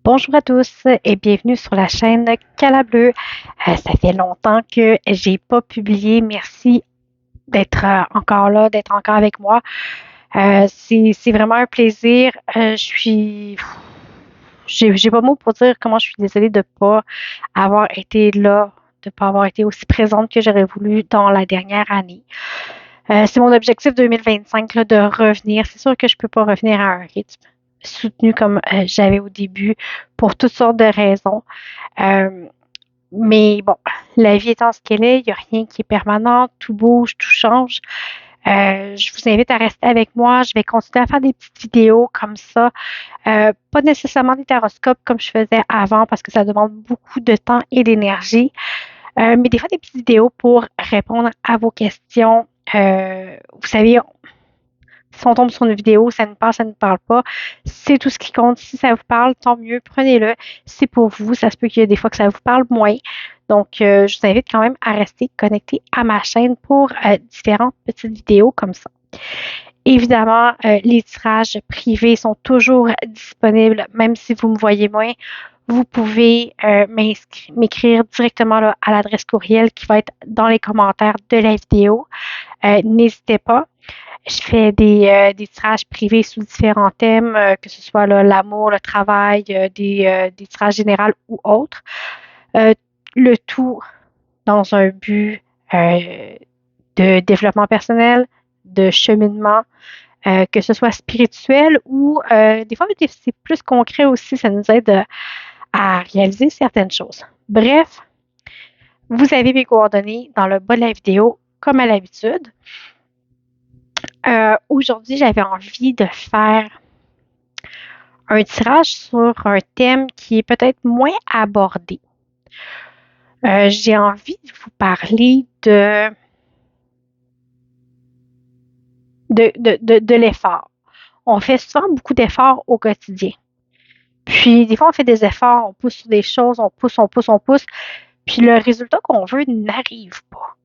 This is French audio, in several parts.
Bonjour à tous et bienvenue sur la chaîne Cala Bleu. Ça fait longtemps que j'ai pas publié. Merci d'être encore là, d'être encore avec moi. C'est vraiment un plaisir. J'ai pas mot pour dire comment je suis désolée de pas avoir été là, de pas avoir été aussi présente que j'aurais voulu dans la dernière année. C'est mon objectif 2025 là, de revenir. C'est sûr que je peux pas revenir à un rythme soutenu comme j'avais au début pour toutes sortes de raisons. Euh, mais bon, la vie étant ce qu'elle est, il n'y a rien qui est permanent, tout bouge, tout change. Je vous invite à rester avec moi. Je vais continuer à faire des petites vidéos comme ça. Pas nécessairement des taroscopes comme je faisais avant parce que ça demande beaucoup de temps et d'énergie. Mais des fois, des petites vidéos pour répondre à vos questions. Vous savez, si on tombe sur une vidéo, ça nous parle, ça ne nous parle pas. C'est tout ce qui compte. Si ça vous parle, tant mieux, prenez-le. C'est pour vous. Ça se peut qu'il y ait des fois que ça vous parle moins. Donc, je vous invite quand même à rester connecté à ma chaîne pour différentes petites vidéos comme ça. Évidemment, les tirages privés sont toujours disponibles, même si vous me voyez moins. Vous pouvez m'écrire directement là, à l'adresse courriel qui va être dans les commentaires de la vidéo. N'hésitez pas. Je fais des tirages privés sous différents thèmes, que ce soit là, l'amour, le travail, des tirages généraux ou autres. Euh, le tout dans un but de développement personnel, de cheminement, que ce soit spirituel ou des fois c'est plus concret aussi, ça nous aide à réaliser certaines choses. Bref, vous avez mes coordonnées dans le bas de la vidéo, comme à l'habitude. Aujourd'hui, j'avais envie de faire un tirage sur un thème qui est peut-être moins abordé. J'ai envie de vous parler de l'effort. On fait souvent beaucoup d'efforts au quotidien. Puis, des fois, on fait des efforts, on pousse sur des choses, on pousse, on pousse, on pousse, puis le résultat qu'on veut n'arrive pas.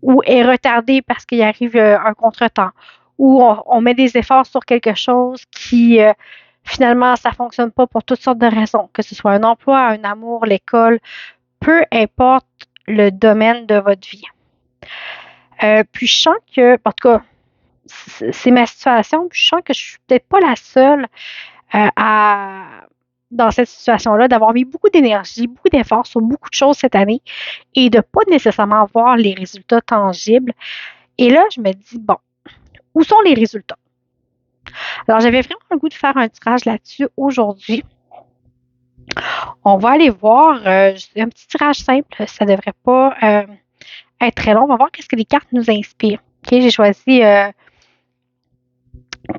Ou est retardé parce qu'il arrive un contretemps. Ou on met des efforts sur quelque chose qui, finalement, ça ne fonctionne pas pour toutes sortes de raisons, que ce soit un emploi, un amour, l'école, peu importe le domaine de votre vie. Puis je sens que, en tout cas, c'est ma situation, puis je sens que je suis peut-être pas la seule dans cette situation-là, d'avoir mis beaucoup d'énergie, beaucoup d'efforts sur beaucoup de choses cette année et de ne pas nécessairement voir les résultats tangibles. Et là, je me dis, bon, où sont les résultats? Alors, j'avais vraiment le goût de faire un tirage là-dessus aujourd'hui. On va aller voir un petit tirage simple. Ça ne devrait pas être très long. On va voir qu'est-ce que les cartes nous inspirent. OK, j'ai choisi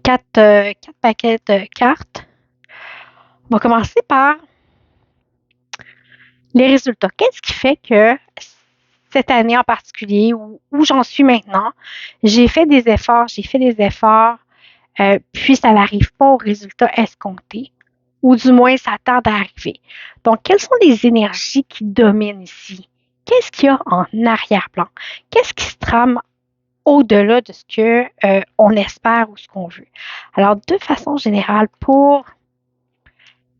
quatre paquets de cartes. On va commencer par les résultats. Qu'est-ce qui fait que cette année en particulier, où j'en suis maintenant, j'ai fait des efforts, puis ça n'arrive pas au résultat escompté, ou du moins ça tarde à arriver. Donc, quelles sont les énergies qui dominent ici? Qu'est-ce qu'il y a en arrière-plan? Qu'est-ce qui se trame au-delà de ce qu'on espère ou ce qu'on veut? Alors, de façon générale, pour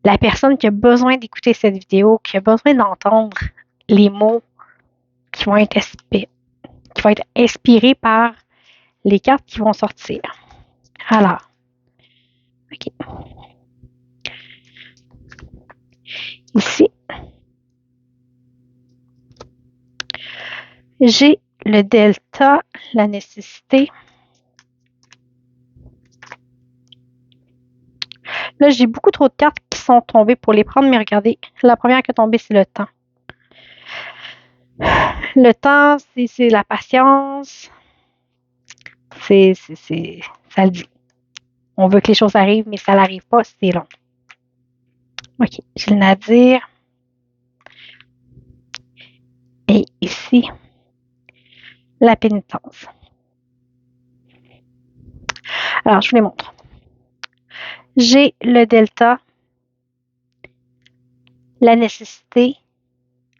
la personne qui a besoin d'écouter cette vidéo, qui a besoin d'entendre les mots qui vont être inspirés par les cartes qui vont sortir. Alors, OK. Ici, j'ai le delta, la nécessité. Là, j'ai beaucoup trop de cartes qui sont tombées pour les prendre, mais regardez, la première qui est tombée, c'est le temps. Le temps, c'est la patience. Ça le dit. On veut que les choses arrivent, mais ça n'arrive pas, c'est long. OK, j'ai le nadir. Et ici, la pénitence. Alors, je vous les montre. J'ai le delta, la nécessité,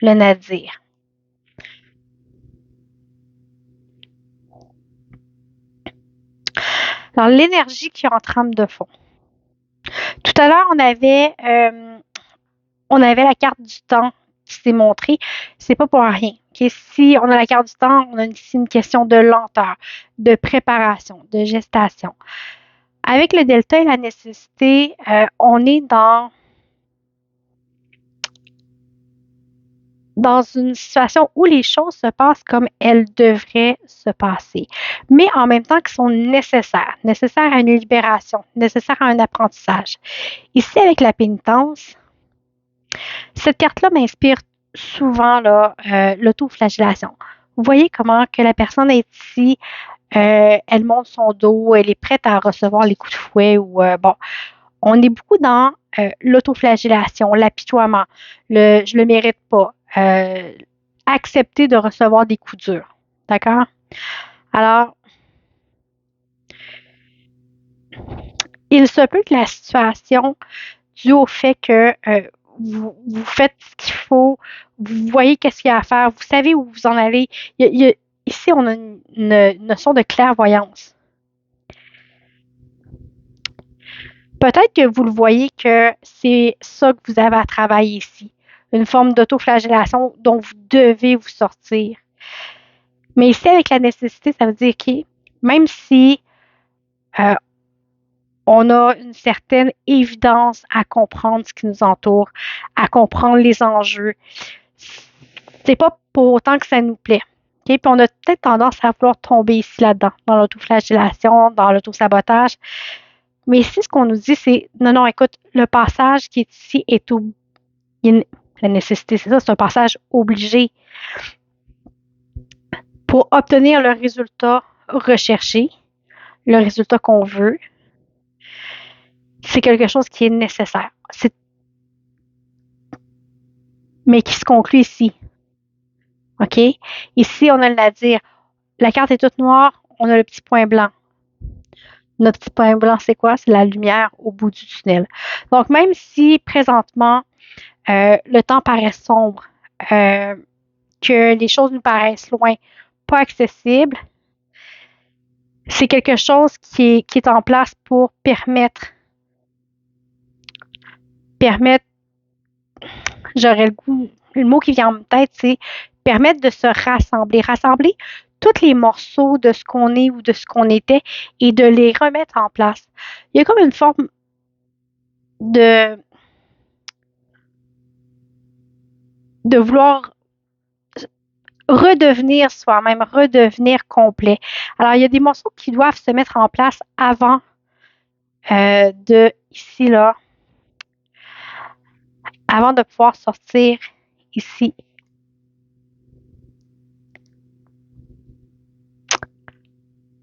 le nadir. Alors, l'énergie qui est en trame de fond. Tout à l'heure, on avait on avait la carte du temps qui s'est montrée, c'est pas pour rien. Okay? Si on a la carte du temps, on a ici une question de lenteur, de préparation, de gestation. Avec le delta et la nécessité, on est dans une situation où les choses se passent comme elles devraient se passer, mais en même temps qui sont nécessaires à une libération, nécessaires à un apprentissage. Ici, avec la pénitence, cette carte-là m'inspire souvent l'autoflagellation. Vous voyez comment que la personne est ici, elle monte son dos, elle est prête à recevoir les coups de fouet ou bon, on est beaucoup dans l'autoflagellation, l'apitoiement, je le mérite pas, accepter de recevoir des coups durs. D'accord? Alors, il se peut que la situation, due au fait que vous faites ce qu'il faut, vous voyez qu'est-ce qu'il y a à faire, vous savez où vous en allez. Ici, on a une notion de clairvoyance. Peut-être que vous le voyez que c'est ça que vous avez à travailler ici. Une forme d'autoflagellation dont vous devez vous sortir. Mais ici, avec la nécessité, ça veut dire que même si euh, on a une certaine évidence à comprendre ce qui nous entoure, à comprendre les enjeux, c'est pas pour autant que ça nous plaît. Okay? Puis on a peut-être tendance à vouloir tomber ici là-dedans, dans l'autoflagellation, dans l'autosabotage. Mais ici, ce qu'on nous dit, c'est non, écoute, le passage qui est ici est la nécessité, c'est ça, c'est un passage obligé pour obtenir le résultat recherché, le résultat qu'on veut. C'est quelque chose qui est nécessaire. Mais qui se conclut ici. OK? Ici, on a le nadir. La carte est toute noire, on a le petit point blanc. Notre petit point blanc, c'est quoi? C'est la lumière au bout du tunnel. Donc, même si présentement, le temps paraît sombre, que les choses nous paraissent loin, pas accessibles, c'est quelque chose qui est en place pour permettre, j'aurais le mot qui vient en tête, c'est permettre de se rassembler tous les morceaux de ce qu'on est ou de ce qu'on était et de les remettre en place. Il y a comme une forme de vouloir redevenir soi-même, redevenir complet. Alors, il y a des morceaux qui doivent se mettre en place avant de ici, là, avant de pouvoir sortir ici.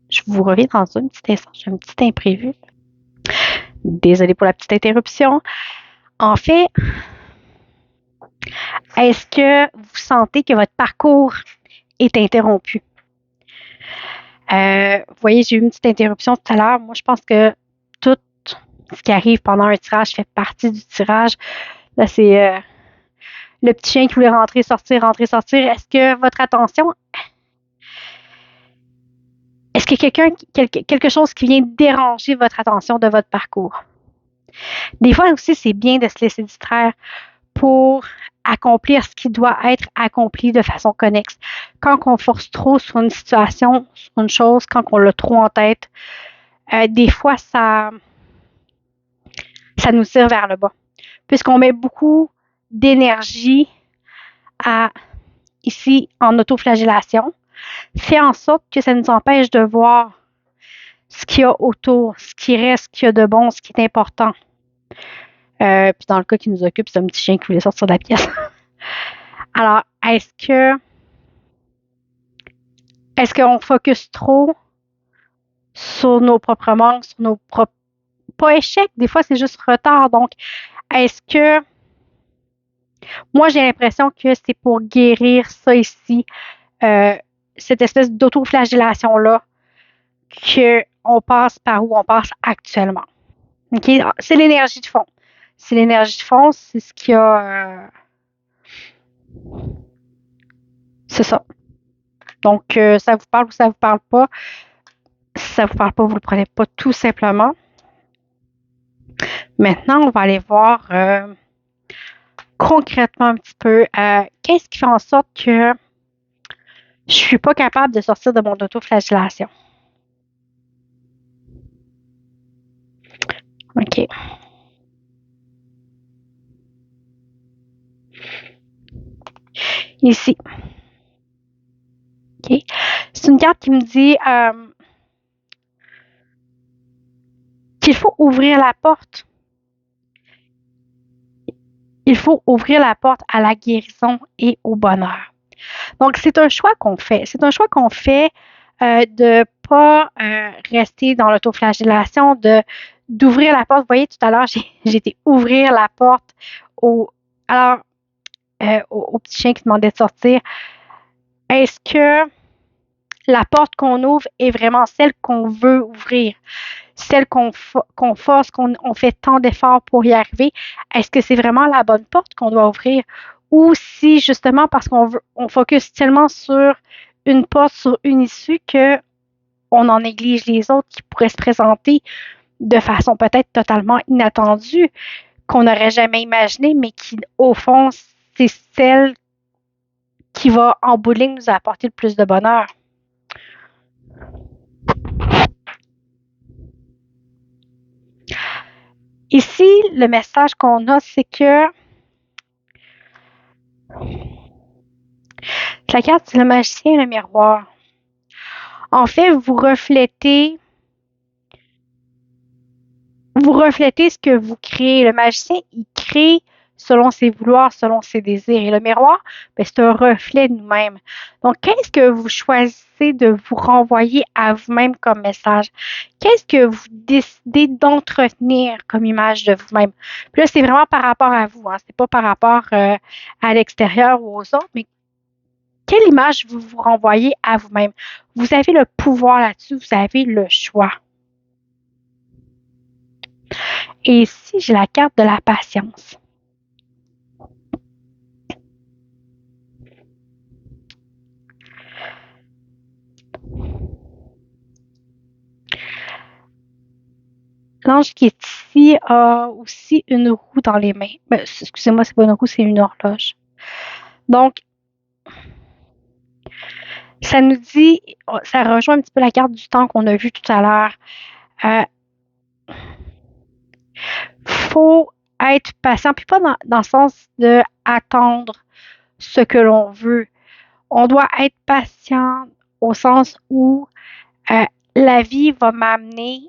Je vous reviens dans un petit instant, j'ai un petit imprévu. Désolée pour la petite interruption. En fait, est-ce que vous sentez que votre parcours est interrompu? Vous voyez, j'ai eu une petite interruption tout à l'heure. Moi, je pense que tout ce qui arrive pendant un tirage fait partie du tirage. Là, c'est le petit chien qui voulait rentrer, sortir, rentrer, sortir. Est-ce que votre attention... Est-ce que quelque chose qui vient déranger votre attention de votre parcours? Des fois aussi, c'est bien de se laisser distraire pour accomplir ce qui doit être accompli de façon connexe. Quand on force trop sur une situation, sur une chose, quand on l'a trop en tête, des fois, ça nous tire vers le bas. Puisqu'on met beaucoup d'énergie ici en autoflagellation, fait en sorte que ça nous empêche de voir ce qu'il y a autour, ce qui reste, ce qu'il y a de bon, ce qui est important. Puis dans le cas qui nous occupe, c'est un petit chien qui voulait sortir de la pièce. Alors, est-ce qu'on focus trop sur nos propres manques, sur nos propres... Pas échecs, des fois c'est juste retard. Donc, est-ce que... Moi, j'ai l'impression que c'est pour guérir ça ici, cette espèce d'autoflagellation-là, qu'on passe par où on passe actuellement. OK? C'est l'énergie de fond. C'est l'énergie de fond, c'est ce qu'il y a... c'est ça. Donc, ça vous parle ou ça vous parle pas. Si ça vous parle pas, vous le prenez pas tout simplement. Maintenant, on va aller voir concrètement un petit peu, qu'est-ce qui fait en sorte que je suis pas capable de sortir de mon autoflagellation? OK. Ici. OK. C'est une carte qui me dit qu'il faut ouvrir la porte. Il faut ouvrir la porte à la guérison et au bonheur. Donc, c'est un choix qu'on fait. C'est un choix qu'on fait de ne pas rester dans l'autoflagellation, d'ouvrir la porte. Vous voyez, tout à l'heure, j'ai été ouvrir la porte alors, au petit chien qui demandait de sortir. Est-ce que la porte qu'on ouvre est vraiment celle qu'on veut ouvrir? Celle qu'on force, qu'on fait tant d'efforts pour y arriver, est-ce que c'est vraiment la bonne porte qu'on doit ouvrir? Ou si justement parce on focus tellement sur une porte, sur une issue, qu'on en néglige les autres qui pourraient se présenter de façon peut-être totalement inattendue, qu'on n'aurait jamais imaginé, mais qui, au fond, c'est celle qui va en bout de ligne nous apporter le plus de bonheur. Ici, le message qu'on a, c'est que la carte, c'est le magicien et le miroir. En fait, vous reflétez ce que vous créez. Le magicien, il crée selon ses vouloirs, selon ses désirs. Et le miroir, ben, c'est un reflet de nous-mêmes. Donc, qu'est-ce que vous choisissez de vous renvoyer à vous-même comme message? Qu'est-ce que vous décidez d'entretenir comme image de vous-même? Puis là, c'est vraiment par rapport à vous. Hein? C'est pas par rapport à l'extérieur ou aux autres, mais quelle image vous vous renvoyez à vous-même? Vous avez le pouvoir là-dessus, vous avez le choix. Et ici, j'ai la carte de la patience. L'ange qui est ici a aussi une roue dans les mains. Ben, excusez-moi, c'est pas une roue, c'est une horloge. Donc, ça nous dit, ça rejoint un petit peu la carte du temps qu'on a vue tout à l'heure. Faut être patient, puis pas dans le sens de attendre ce que l'on veut. On doit être patient au sens où la vie va m'amener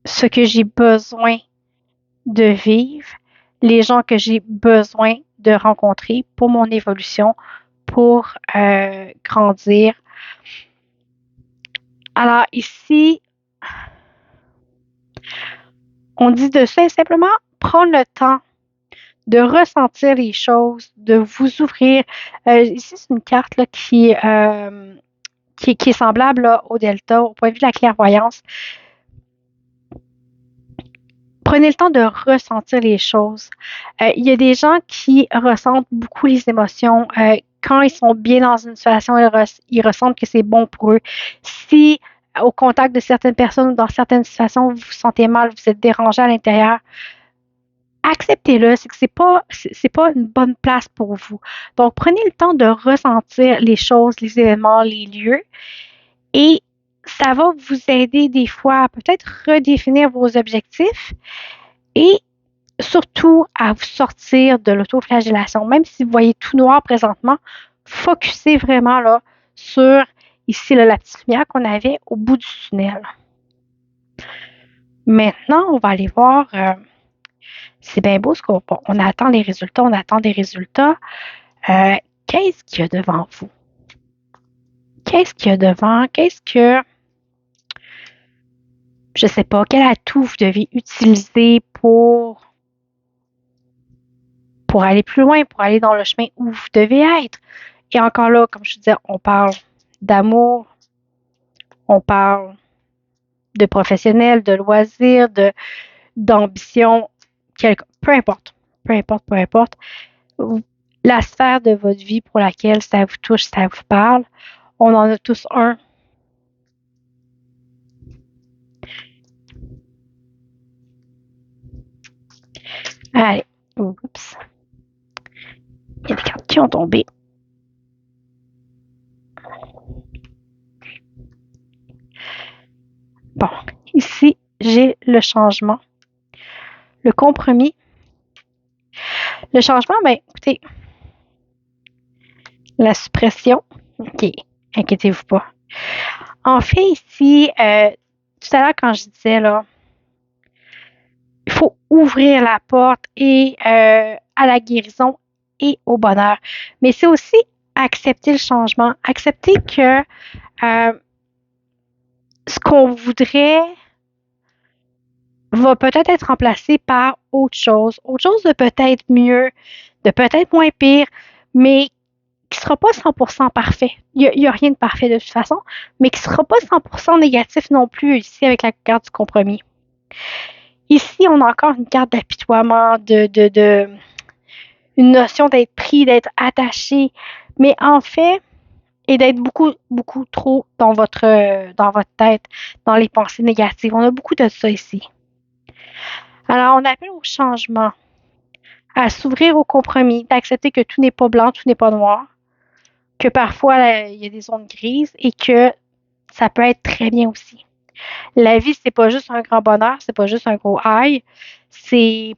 ce que j'ai besoin de vivre, les gens que j'ai besoin de rencontrer pour mon évolution, pour grandir. Alors ici, on dit de simplement prendre le temps de ressentir les choses, de vous ouvrir. Ici, c'est une carte là, qui est semblable là, au delta, au point de vue de la clairvoyance. Prenez le temps de ressentir les choses. Il y a des gens qui ressentent beaucoup les émotions. Quand ils sont bien dans une situation, ils ressentent que c'est bon pour eux. Si au contact de certaines personnes ou dans certaines situations, vous vous sentez mal, vous êtes dérangé à l'intérieur, acceptez-le, c'est que c'est pas une bonne place pour vous. Donc, prenez le temps de ressentir les choses, les événements, les lieux et ça va vous aider des fois à peut-être redéfinir vos objectifs et surtout à vous sortir de l'autoflagellation. Même si vous voyez tout noir présentement, focussez vraiment là sur ici là, la petite lumière qu'on avait au bout du tunnel. Maintenant, on va aller voir. C'est bien beau ce qu'on attend les résultats, on attend des résultats. Qu'est-ce qu'il y a devant vous? Qu'est-ce qu'il y a devant? Je sais pas, quel atout vous devez utiliser pour aller plus loin, pour aller dans le chemin où vous devez être? Et encore là, comme je disais, on parle d'amour, on parle de professionnel, de loisirs, d'ambition, peu importe, peu importe, peu importe. La sphère de votre vie pour laquelle ça vous touche, ça vous parle, on en a tous un. Allez, oups. qui ont tombé. Bon, ici, j'ai le changement. Le compromis. Le changement, ben, écoutez, la suppression, OK, inquiétez-vous pas. En fait, ici, tout à l'heure, quand je disais, là, il faut ouvrir la porte et à la guérison et au bonheur. Mais c'est aussi accepter le changement, accepter que ce qu'on voudrait va peut-être être remplacé par autre chose de peut-être mieux, de peut-être moins pire, mais qui ne sera pas 100% parfait. Il n'y a rien de parfait de toute façon, mais qui ne sera pas 100% négatif non plus ici avec la carte du compromis. Ici, on a encore une carte d'apitoiement, une notion d'être pris, d'être attaché, mais en fait, et d'être beaucoup, beaucoup trop dans votre tête, dans les pensées négatives. On a beaucoup de ça ici. Alors, on appelle au changement, à s'ouvrir au compromis, d'accepter que tout n'est pas blanc, tout n'est pas noir, que parfois il y a des zones grises et que ça peut être très bien aussi. La vie, c'est pas juste un grand bonheur, c'est pas juste un gros high, c'est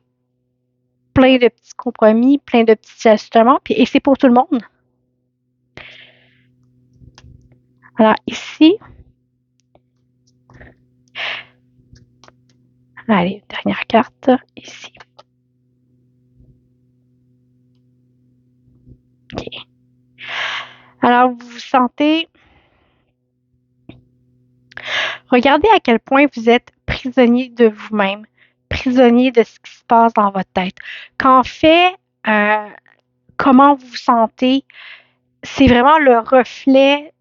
plein de petits compromis, plein de petits ajustements, et c'est pour tout le monde. Alors ici, allez, dernière carte, ici. OK. Alors, vous vous sentez... Regardez à quel point vous êtes prisonnier de vous-même, prisonnier de ce qui se passe dans votre tête. Qu'en fait, comment vous vous sentez, c'est vraiment le reflet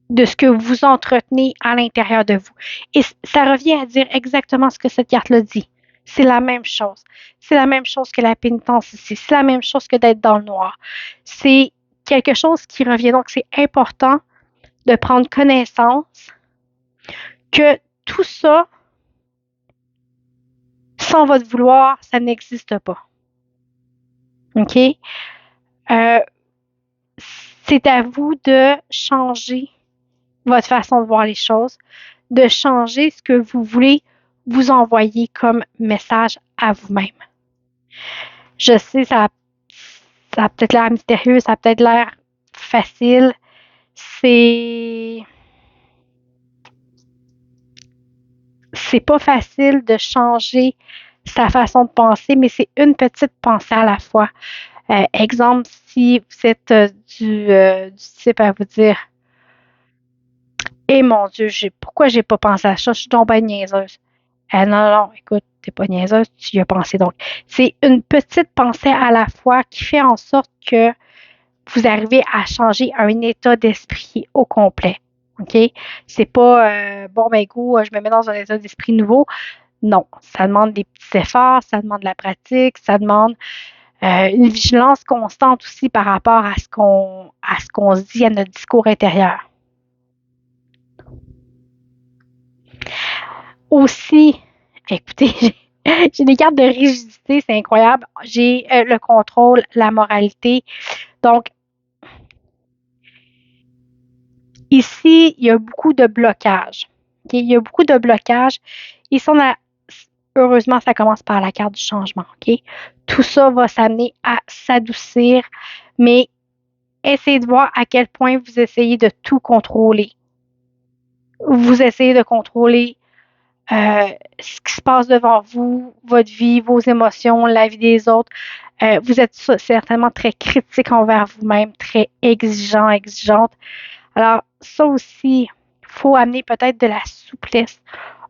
de ce que vous entretenez à l'intérieur de vous. Et ça revient à dire exactement ce que cette carte-là dit. C'est la même chose. C'est la même chose que la pénitence ici. C'est la même chose que d'être dans le noir. C'est quelque chose qui revient. Donc, c'est important de prendre connaissance que tout ça, sans votre vouloir, ça n'existe pas. OK? C'est à vous de changer votre façon de voir les choses, de changer ce que vous voulez vous envoyer comme message à vous-même. Je sais, ça a peut-être l'air mystérieux, ça a peut-être l'air facile. C'est pas facile de changer sa façon de penser, mais c'est une petite pensée à la fois. Exemple, si vous êtes du type à vous dire eh mon Dieu, pourquoi j'ai pas pensé à ça? Je suis donc bien niaiseuse. Non, écoute, t'es pas niaiseuse, tu y as pensé donc. C'est une petite pensée à la fois qui fait en sorte que vous arrivez à changer un état d'esprit au complet. OK? C'est pas bon, ben go, je me mets dans un état d'esprit nouveau. Non, ça demande des petits efforts, ça demande de la pratique, ça demande une vigilance constante aussi par rapport à ce qu'on se dit à notre discours intérieur. Aussi, écoutez, j'ai des cartes de rigidité, c'est incroyable. J'ai le contrôle, la moralité. Donc, ici, il y a beaucoup de blocages. Okay? Il y a beaucoup de blocages. Ici, heureusement, ça commence par la carte du changement. Okay? Tout ça va s'amener à s'adoucir, mais essayez de voir à quel point vous essayez de tout contrôler. Vous essayez de contrôler ce qui se passe devant vous, votre vie, vos émotions, la vie des autres. Vous êtes certainement très critique envers vous-même, très exigeante. Alors, ça aussi, il faut amener peut-être de la souplesse,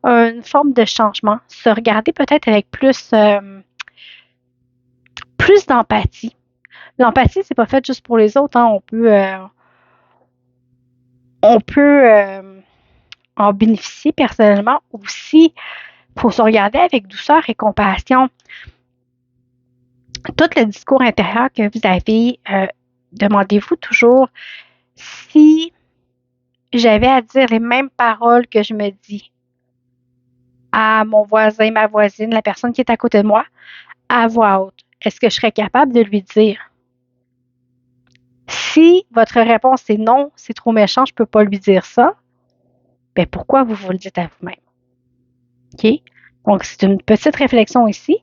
une forme de changement, se regarder peut-être avec plus d'empathie. L'empathie, c'est pas fait juste pour les autres, hein. On peut en bénéficier personnellement aussi. Faut se regarder avec douceur et compassion. Tout le discours intérieur que vous avez, demandez-vous toujours si j'avais à dire les mêmes paroles que je me dis à mon voisin, ma voisine, la personne qui est à côté de moi, à voix haute. Est-ce que je serais capable de lui dire? Si votre réponse est non, c'est trop méchant, je ne peux pas lui dire ça, ben pourquoi vous le dites à vous-même? OK? Donc, c'est une petite réflexion ici.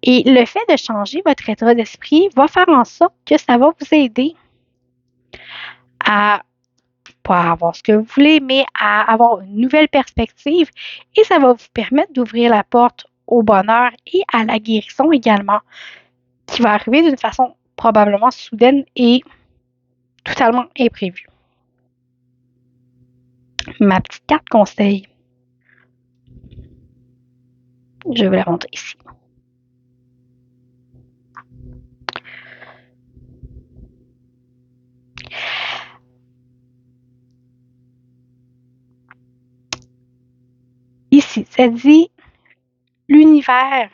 Et le fait de changer votre état d'esprit va faire en sorte que ça va vous aider à pas avoir ce que vous voulez, mais à avoir une nouvelle perspective et ça va vous permettre d'ouvrir la porte au bonheur et à la guérison également, qui va arriver d'une façon probablement soudaine et totalement imprévue. Ma petite carte conseil, je vais la montrer ici. Ici, ça dit l'univers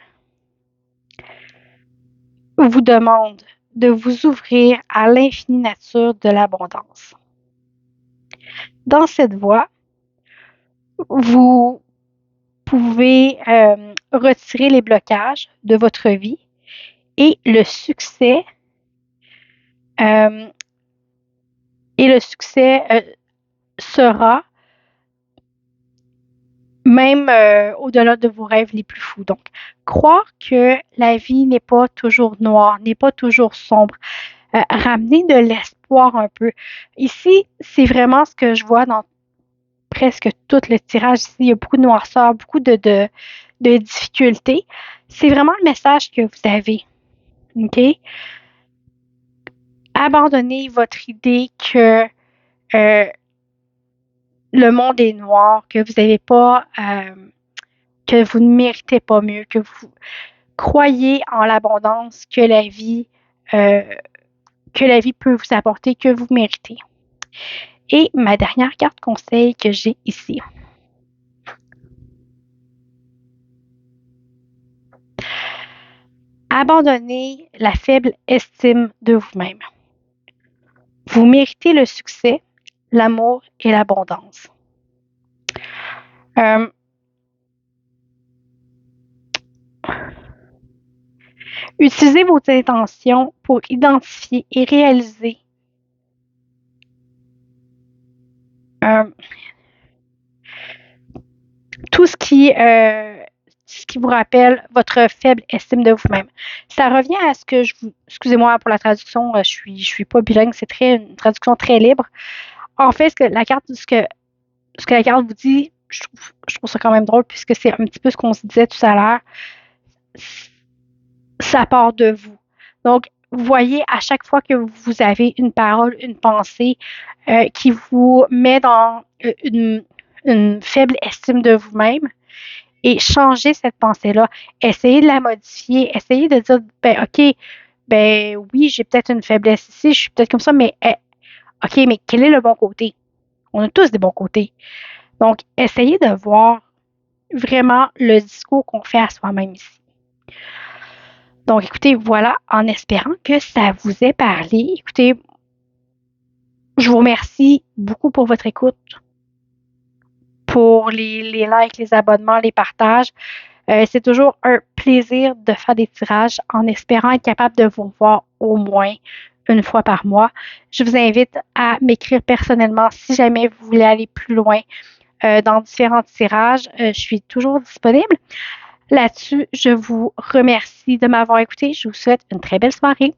vous demande de vous ouvrir à l'infinie nature de l'abondance. Dans cette voie, vous pouvez retirer les blocages de votre vie et le succès sera même au-delà de vos rêves les plus fous. Donc, croire que la vie n'est pas toujours noire, n'est pas toujours sombre, ramener de l'espoir un peu. Ici, c'est vraiment ce que je vois dans presque tout le tirage. Ici, il y a beaucoup de noirceur, beaucoup de difficultés. C'est vraiment le message que vous avez. OK? Abandonnez votre idée que le monde est noir, que vous n'avez pas, que vous ne méritez pas mieux, que vous croyez en l'abondance que la vie peut vous apporter, que vous méritez. Et ma dernière carte conseil que j'ai ici. Abandonnez la faible estime de vous-même. Vous méritez le succès, l'amour et l'abondance. Utilisez vos intentions pour identifier et réaliser tout ce qui vous rappelle votre faible estime de vous-même. Ça revient à ce que excusez-moi pour la traduction, je suis pas bilingue, c'est une traduction très libre. En fait, ce que la carte vous dit, je trouve ça quand même drôle puisque c'est un petit peu ce qu'on se disait tout à l'heure. Ça part de vous. Donc, voyez à chaque fois que vous avez une parole, une pensée qui vous met dans une faible estime de vous-même et changez cette pensée-là. Essayez de la modifier. Essayez de dire, ben OK, ben oui, j'ai peut-être une faiblesse ici, je suis peut-être comme ça, mais OK, mais quel est le bon côté? On a tous des bons côtés. Donc, essayez de voir vraiment le discours qu'on fait à soi-même ici. Donc, écoutez, voilà, en espérant que ça vous ait parlé. Écoutez, je vous remercie beaucoup pour votre écoute, pour les likes, les abonnements, les partages. C'est toujours un plaisir de faire des tirages en espérant être capable de vous voir au moins une fois par mois. Je vous invite à m'écrire personnellement si jamais vous voulez aller plus loin dans différents tirages. Je suis toujours disponible. Là-dessus, je vous remercie de m'avoir écouté. Je vous souhaite une très belle soirée.